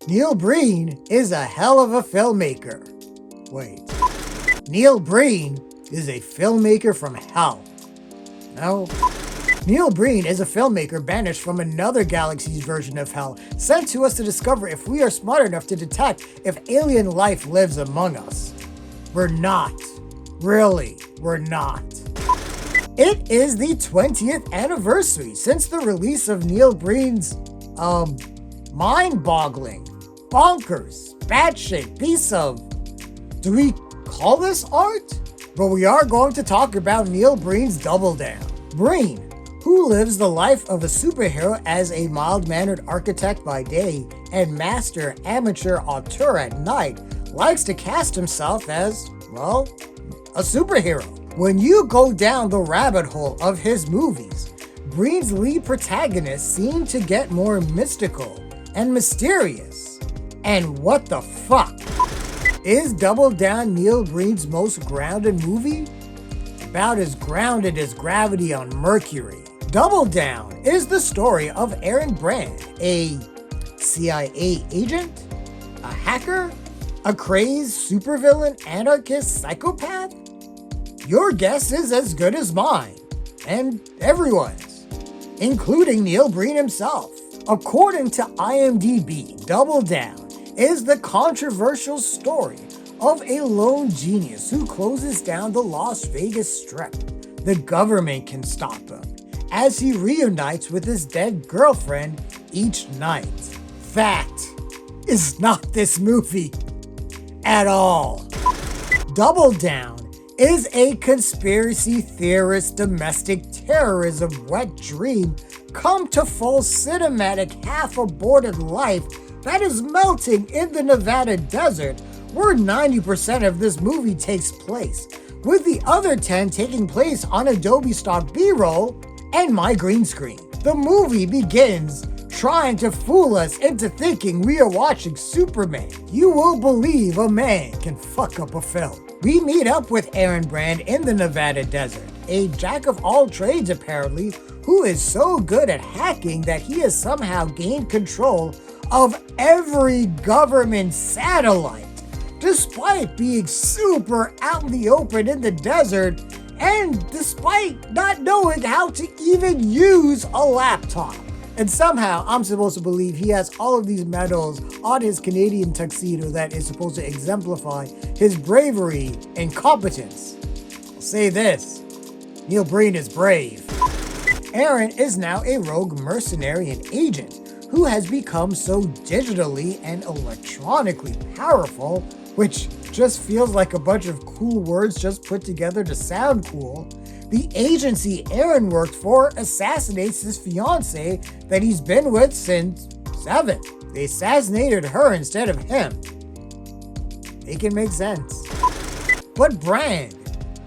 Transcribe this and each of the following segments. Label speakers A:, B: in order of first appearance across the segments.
A: Neil Breen is a hell of a filmmaker. Wait. Neil Breen is a filmmaker from hell. No. Neil Breen is a filmmaker banished from another galaxy's version of hell, sent to us to discover if we are smart enough to detect if alien life lives among us. We're not. Really, we're not. It is the 20th anniversary since the release of Neil Breen's, mind-boggling, bonkers, batshit piece of... Do we call this art? But we are going to talk about Neil Breen's Double Down. Breen, who lives the life of a superhero as a mild-mannered architect by day and master amateur auteur at night, likes to cast himself as, well, a superhero. When you go down the rabbit hole of his movies, Breen's lead protagonists seem to get more mystical and mysterious. And what the fuck? Is Double Down Neil Breen's most grounded movie? About as grounded as gravity on Mercury. Double Down is the story of Aaron Brand, a CIA agent, a hacker, a crazed supervillain anarchist psychopath? Your guess is as good as mine, and everyone's, including Neil Breen himself. According to IMDb, Double Down is the controversial story of a lone genius who closes down the Las Vegas Strip. The government can stop him as he reunites with his dead girlfriend each night. That is not this movie at all. Double Down is a conspiracy theorist domestic terrorism wet dream come to full cinematic half-aborted life that is melting in the Nevada desert, where 90% of this movie takes place, with the other 10 taking place on Adobe stock B-roll and my green screen. The movie begins trying to fool us into thinking we are watching Superman. You will believe a man can fuck up a film. We meet up with Aaron Brand in the Nevada desert, a jack of all trades apparently, who is so good at hacking that he has somehow gained control of every government satellite, despite being super out in the open in the desert, and despite not knowing how to even use a laptop. And somehow, I'm supposed to believe he has all of these medals on his Canadian tuxedo that is supposed to exemplify his bravery and competence. I'll say this, Neil Breen is brave. Aaron is now a rogue mercenary and agent who has become so digitally and electronically powerful, which just feels like a bunch of cool words just put together to sound cool. The agency Aaron worked for assassinates his fiancée that he's been with since 7. They assassinated her instead of him. It can make sense. But Brand,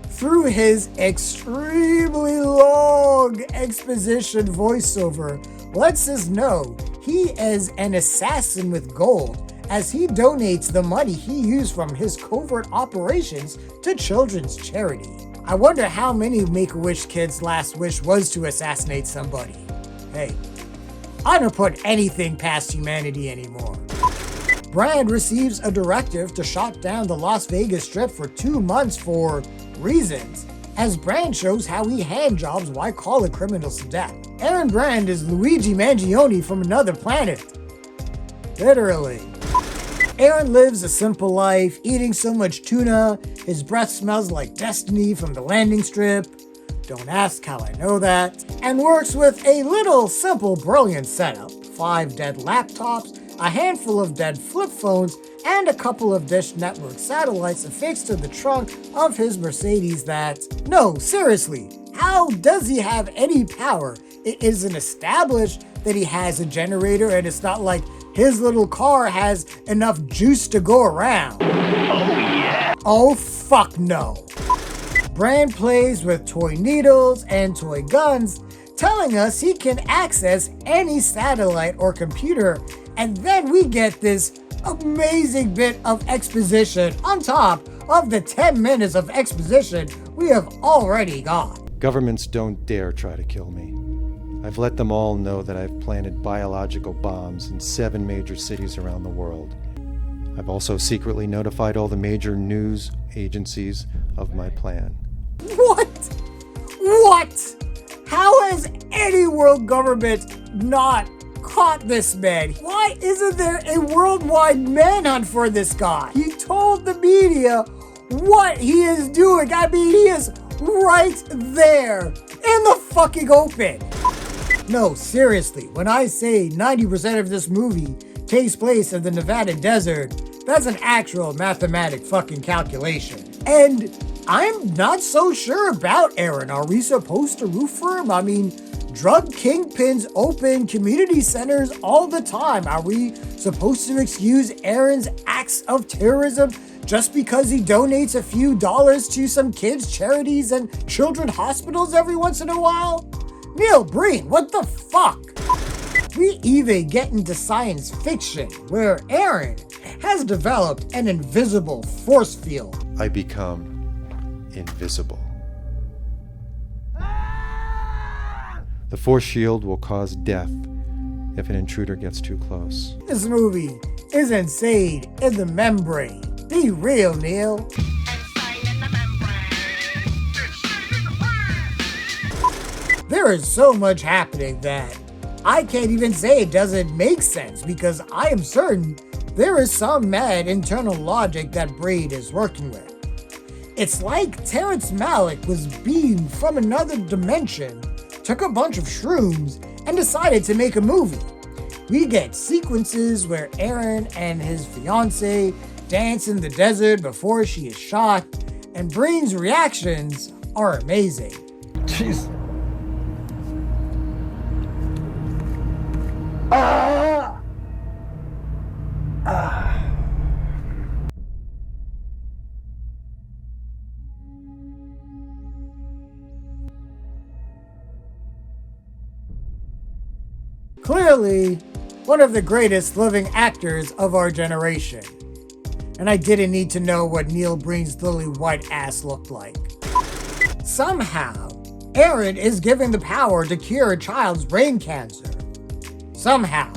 A: through his extremely long exposition voiceover, lets us know he is an assassin with gold, as he donates the money he used from his covert operations to children's charity. I wonder how many Make-A-Wish kids' last wish was to assassinate somebody. Hey, I don't put anything past humanity anymore. Brand receives a directive to shut down the Las Vegas Strip for 2 months for reasons, as Brand shows how he handjobs white-collar criminals to death. Aaron Brand is Luigi Mangione from another planet. Literally. Aaron lives a simple life, eating so much tuna, his breath smells like destiny from the landing strip, don't ask how I know that, and works with a little simple brilliant setup, 5 dead laptops, a handful of dead flip phones, and a couple of Dish Network satellites affixed to the trunk of his Mercedes that, no, seriously, how does he have any power? It isn't established that he has a generator, and it's not like his little car has enough juice to go around. Oh yeah. Oh fuck no. Brand plays with toy needles and toy guns, telling us he can access any satellite or computer, and then we get this amazing bit of exposition on top of the 10 minutes of exposition we have already got.
B: Governments don't dare try to kill me. I've let them all know that I've planted biological bombs in 7 major cities around the world. I've also secretly notified all the major news agencies of my plan.
A: What? What? How has any world government not caught this man? Why isn't there a worldwide manhunt for this guy? He told the media what he is doing. I mean, he is right there in the fucking open. No, seriously, when I say 90% of this movie takes place in the Nevada desert, that's an actual mathematic fucking calculation. And I'm not so sure about Aaron. Are we supposed to root for him? I mean, drug kingpins open community centers all the time. Are we supposed to excuse Aaron's acts of terrorism just because he donates a few dollars to some kids' charities and children's hospitals every once in a while? Neil Breen, what the fuck? We even get into science fiction, where Aaron has developed an invisible force field.
B: I become invisible. The force shield will cause death if an intruder gets too close.
A: This movie is insane in the membrane. Be real, Neil. There is so much happening that I can't even say it doesn't make sense, because I am certain there is some mad internal logic that Breen is working with. It's like Terrence Malick was beamed from another dimension, took a bunch of shrooms, and decided to make a movie. We get sequences where Aaron and his fiancée dance in the desert before she is shot, and Breen's reactions are amazing.
B: Jeez.
A: Clearly, one of the greatest living actors of our generation. And I didn't need to know what Neil Breen's lily white ass looked like. Somehow, Aaron is given the power to cure a child's brain cancer. Somehow.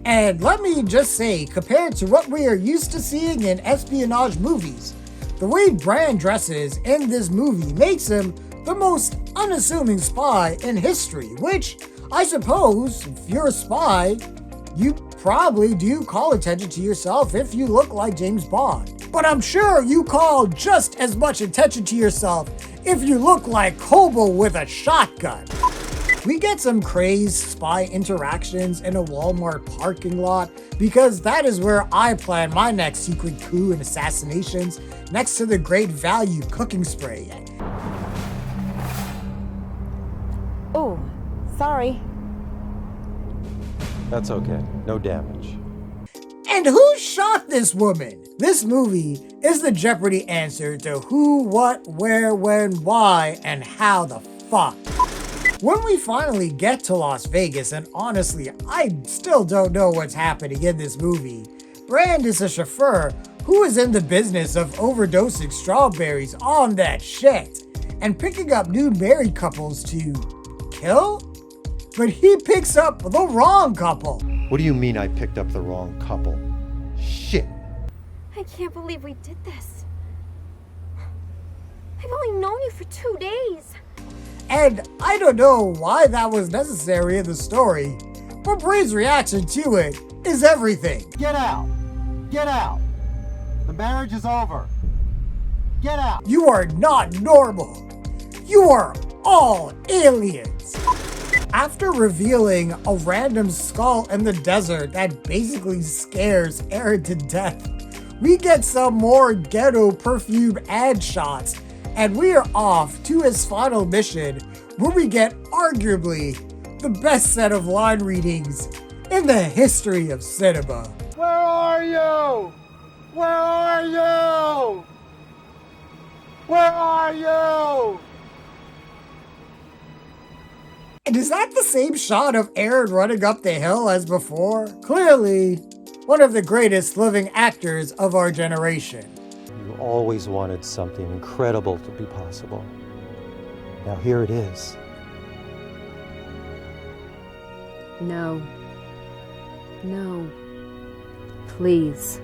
A: And let me just say, compared to what we are used to seeing in espionage movies, the way Brand dresses in this movie makes him the most unassuming spy in history, which I suppose, if you're a spy, you probably do call attention to yourself if you look like James Bond. But I'm sure you call just as much attention to yourself if you look like Hobo with a shotgun. We get some crazed spy interactions in a Walmart parking lot, because that is where I plan my next secret coup and assassinations, next to the Great Value cooking spray.
C: Oh, sorry.
B: That's okay. No damage.
A: And who shot this woman? This movie is the Jeopardy answer to who, what, where, when, why, and how the fuck. When we finally get to Las Vegas, and honestly, I still don't know what's happening in this movie, Brand is a chauffeur who is in the business of overdosing strawberries on that shit and picking up new married couples to kill? But he picks up the wrong couple.
B: What do you mean I picked up the wrong couple? Shit.
C: I can't believe we did this. I've only known you for 2 days.
A: And I don't know why that was necessary in the story, but Breen's reaction to it is everything.
D: Get out! Get out! The marriage is over. Get out!
A: You are not normal. You are all aliens. After revealing a random skull in the desert that basically scares Aaron to death, we get some more ghetto perfume ad shots, and we are off to his final mission, where we get arguably the best set of line readings in the history of cinema.
D: Where are you? Where are you? Where are you?
A: And is that the same shot of Aaron running up the hill as before? Clearly, one of the greatest living actors of our generation.
B: You always wanted something incredible to be possible. Now here it is.
E: No. No. Please.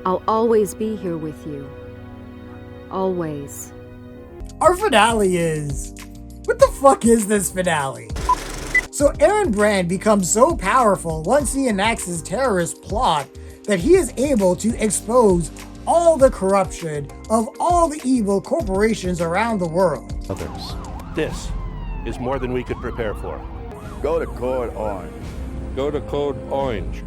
E: I'll always be here with you. Always.
A: Our finale is... What the fuck is this finale? So Aaron Brand becomes so powerful once he enacts his terrorist plot that he is able to expose all the corruption of all the evil corporations around the world.
B: Others.
F: This is more than we could prepare for.
G: Go to Code Orange.
F: Go to Code Orange.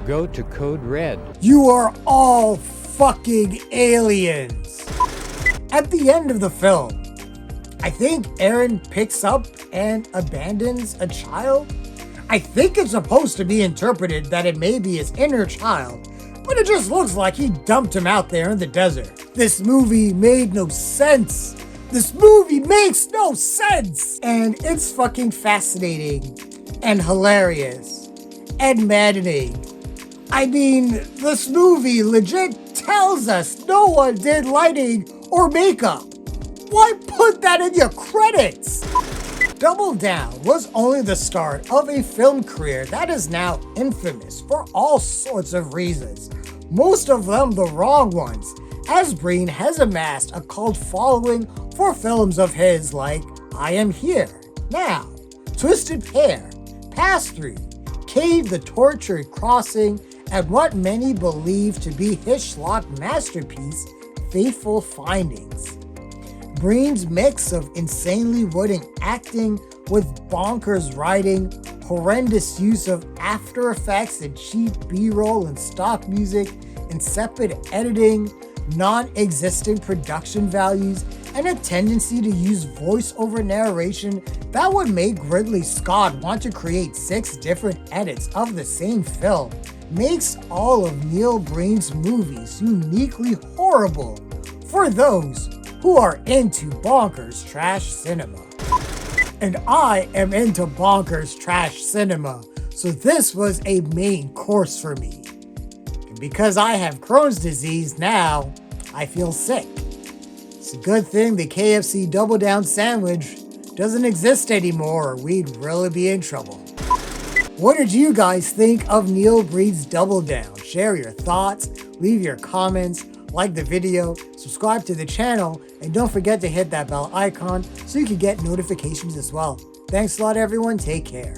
H: Go to Code Red.
A: You are all fucking aliens. At the end of the film, I think Aaron picks up and abandons a child. I think it's supposed to be interpreted that it may be his inner child, but it just looks like he dumped him out there in the desert. This movie made no sense. This movie makes no sense. And it's fucking fascinating and hilarious and maddening. I mean, this movie legit tells us no one did lighting or makeup. Why put that in your credits? Double Down was only the start of a film career that is now infamous for all sorts of reasons, most of them the wrong ones, as Breen has amassed a cult following for films of his like I Am Here, Now, Twisted Pair, Pass-Through, Cave the Tortured Crossing, and what many believe to be his schlock masterpiece, Fateful Findings. Breen's mix of insanely wooden acting with bonkers writing, horrendous use of After Effects and cheap B-roll and stock music, insipid editing, non-existent production values, and a tendency to use voice-over narration that would make Ridley Scott want to create 6 different edits of the same film makes all of Neil Breen's movies uniquely horrible for those who are into bonkers trash cinema. And I am into bonkers trash cinema, so this was a main course for me. And because I have Crohn's disease now, I feel sick. It's a good thing the KFC Double Down sandwich doesn't exist anymore, or we'd really be in trouble. What did you guys think of Neil Breen's Double Down? Share your thoughts, leave your comments, like the video, subscribe to the channel, and don't forget to hit that bell icon so you can get notifications as well. Thanks a lot everyone, take care.